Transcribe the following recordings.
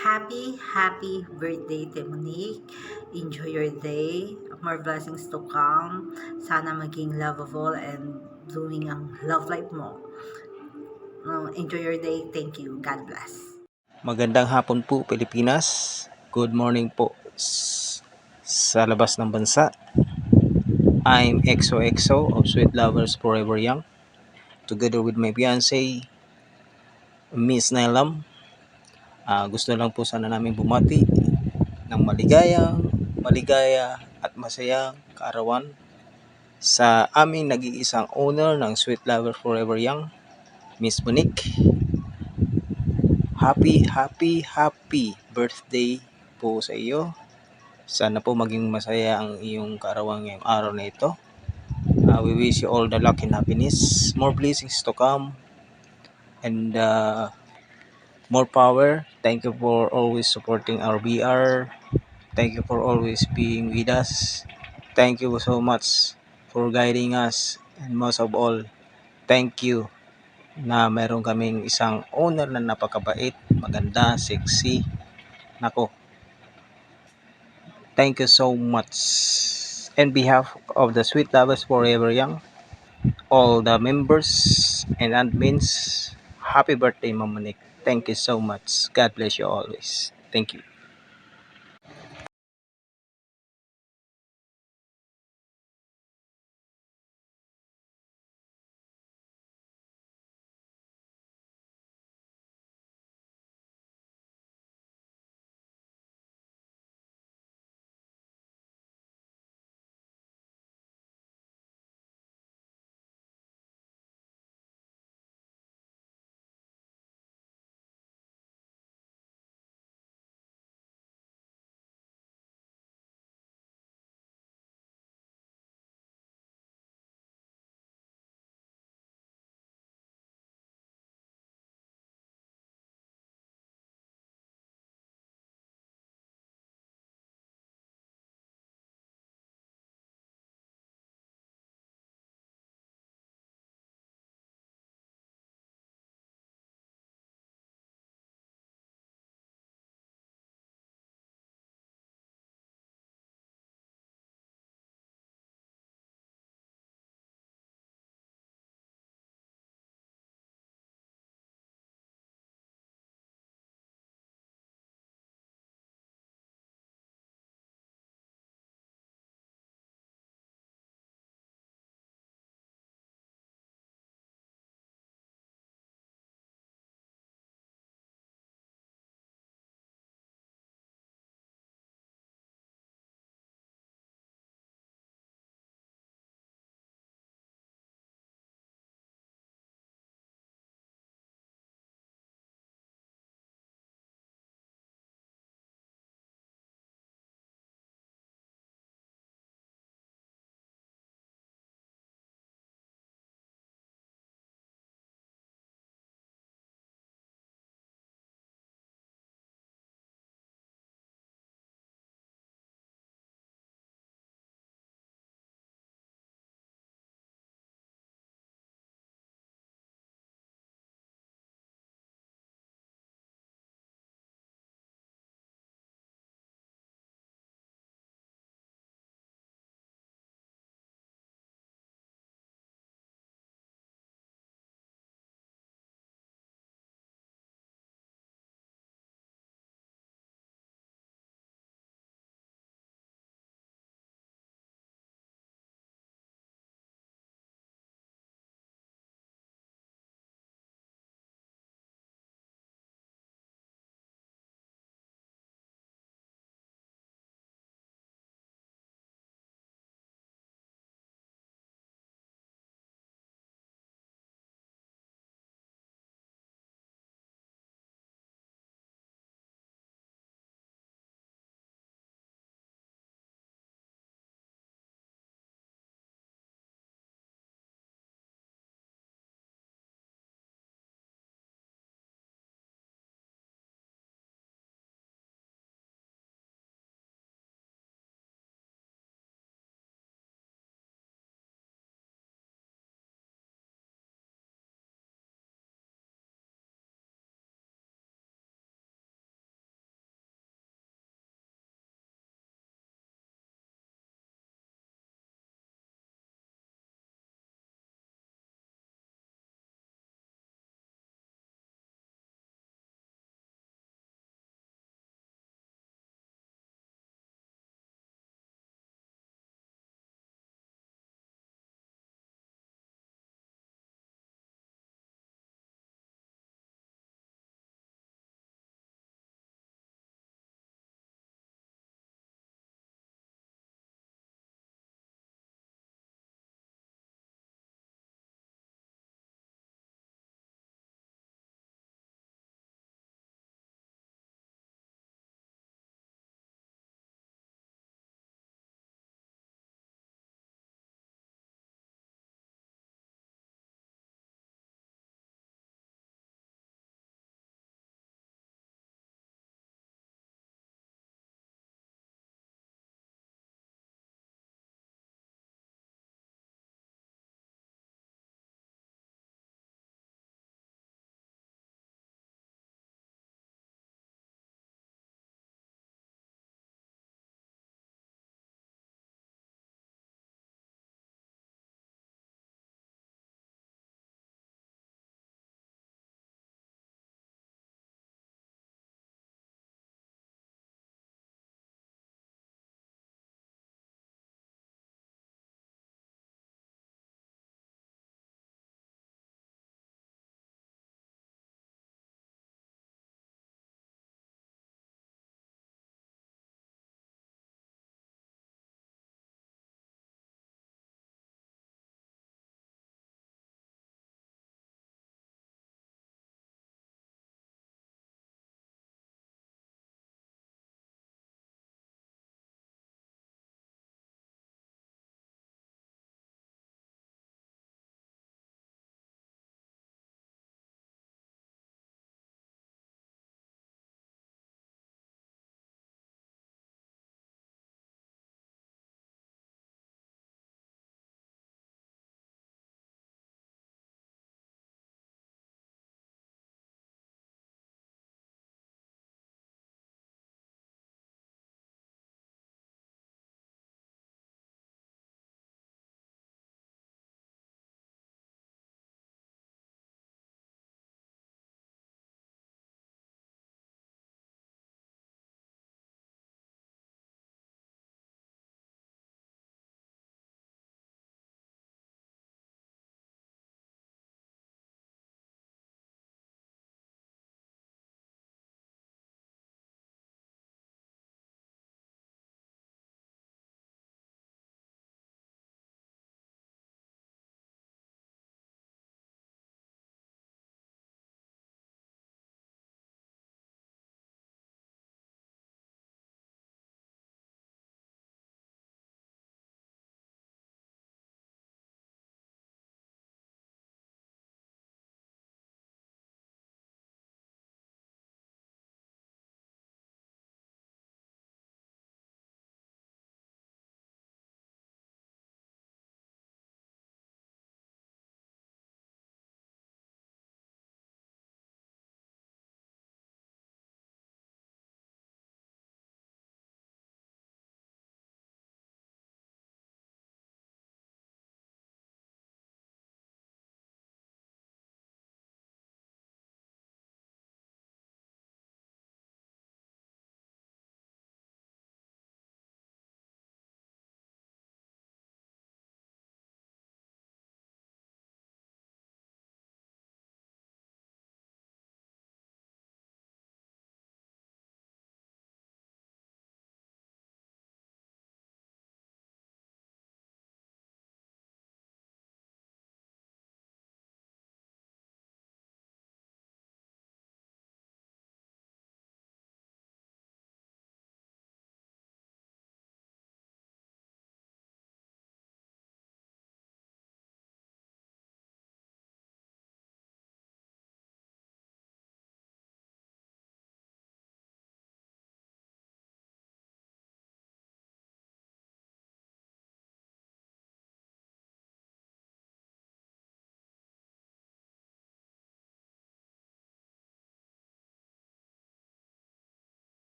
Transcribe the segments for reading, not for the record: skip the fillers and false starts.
Happy birthday, Monique. Enjoy your day. More blessings to come. Sana maging lovable and blooming ang love life mo. Enjoy your day. Thank you. God bless. Magandang hapon po Pilipinas. Good morning po sa labas ng bansa. I'm XOXO of Sweet Lovers Forever Young. Together with my fiancé, Miss Nailam. Gusto lang po sana namin bumati ng maligaya at masayang kaarawan sa aming nag-iisang owner ng Sweet Lovers Forever Young, Miss Monique. Happy birthday po sa iyo. Sana po maging masaya ang iyong kaarawan ngayong araw na ito. We wish you all the luck and happiness, more blessings to come, and more power. Thank you for always supporting our BR. Thank you for always being with us. Thank you so much for guiding us, and most of all, thank you na meron kaming isang owner na napakabait, maganda, sexy. Nako, thank you so much. On behalf of the Sweet Lovers Forever Young, all the members and admins, happy birthday, Mama Nick. Thank you so much. God bless you always. Thank you.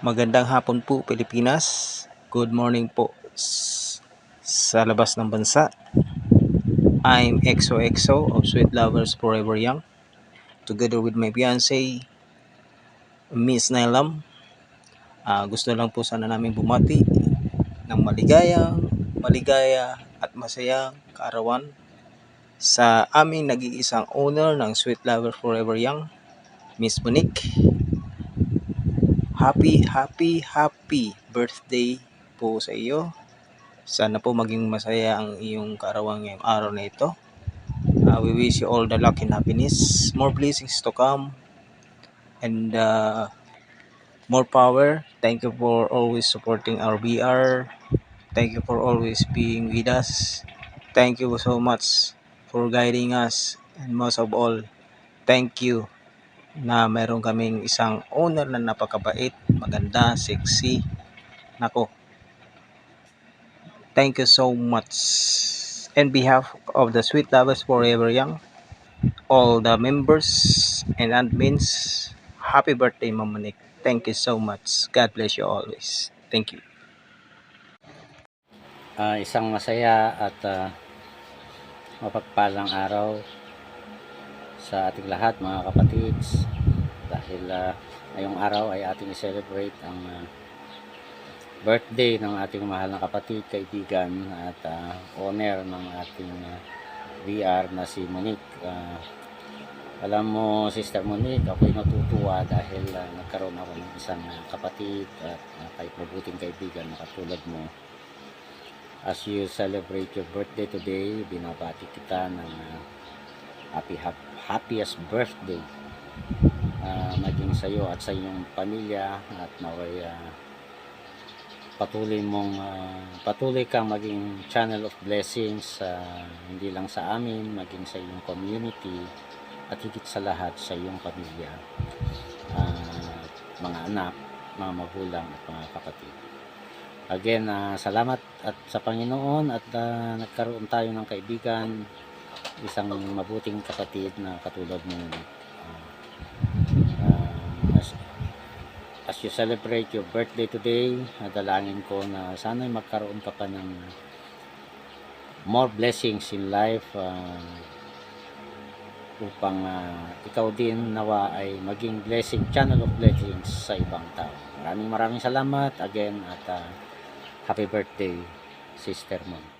Magandang hapon po Pilipinas. Good morning po sa labas ng bansa. I'm XOXO of Sweet Lovers Forever Young. Together with my fiancé, Miss Nailam. Gusto lang po sana namin bumati ng maligaya at masayang kaarawan sa aming nag-iisang owner ng Sweet Lovers Forever Young, Miss Monique. Happy birthday po sa iyo. Sana po maging masaya ang iyong kaarawan ngayong araw na ito. We wish you all the luck and happiness, more blessings to come, and more power. Thank you for always supporting our VR. Thank you for always being with us. Thank you so much for guiding us, and most of all, thank you na meron kaming isang owner na napakabait, maganda, sexy. Nako, thank you so much. On behalf of the Sweet Lovers Forever Young, all the members and admins, happy birthday, Mama Nick. Thank you so much. God bless you always. Thank you. Isang masaya at mapagpalang araw sa ating lahat, mga kapatids, dahil ngayong araw ay ating i-celebrate ang birthday ng ating mahal na kapatid, kaibigan at owner ng ating VR na si Monique. Alam mo, Sister Monique, ako'y natutuwa dahil nagkaroon ako ng isang kapatid at kahit mabuting kaibigan na katulad mo. As you celebrate your birthday today, binabati kita ng happiest birthday maging sa iyo at sa iyong pamilya, at naway patuloy kang maging channel of blessings, hindi lang sa amin, maging sa iyong community, at higit sa lahat sa iyong pamilya, mga anak, mga magulang at mga kapatid. Again, salamat at sa Panginoon at nagkaroon tayo ng kaibigan, isang mabuting kapatid na katulad mo. As you celebrate your birthday today, dalangin ko na sana'y magkaroon ka pa ng more blessings in life, upang ikaw din nawa ay maging channel of blessings sa ibang tao. Maraming salamat again at happy birthday, Sister Mon.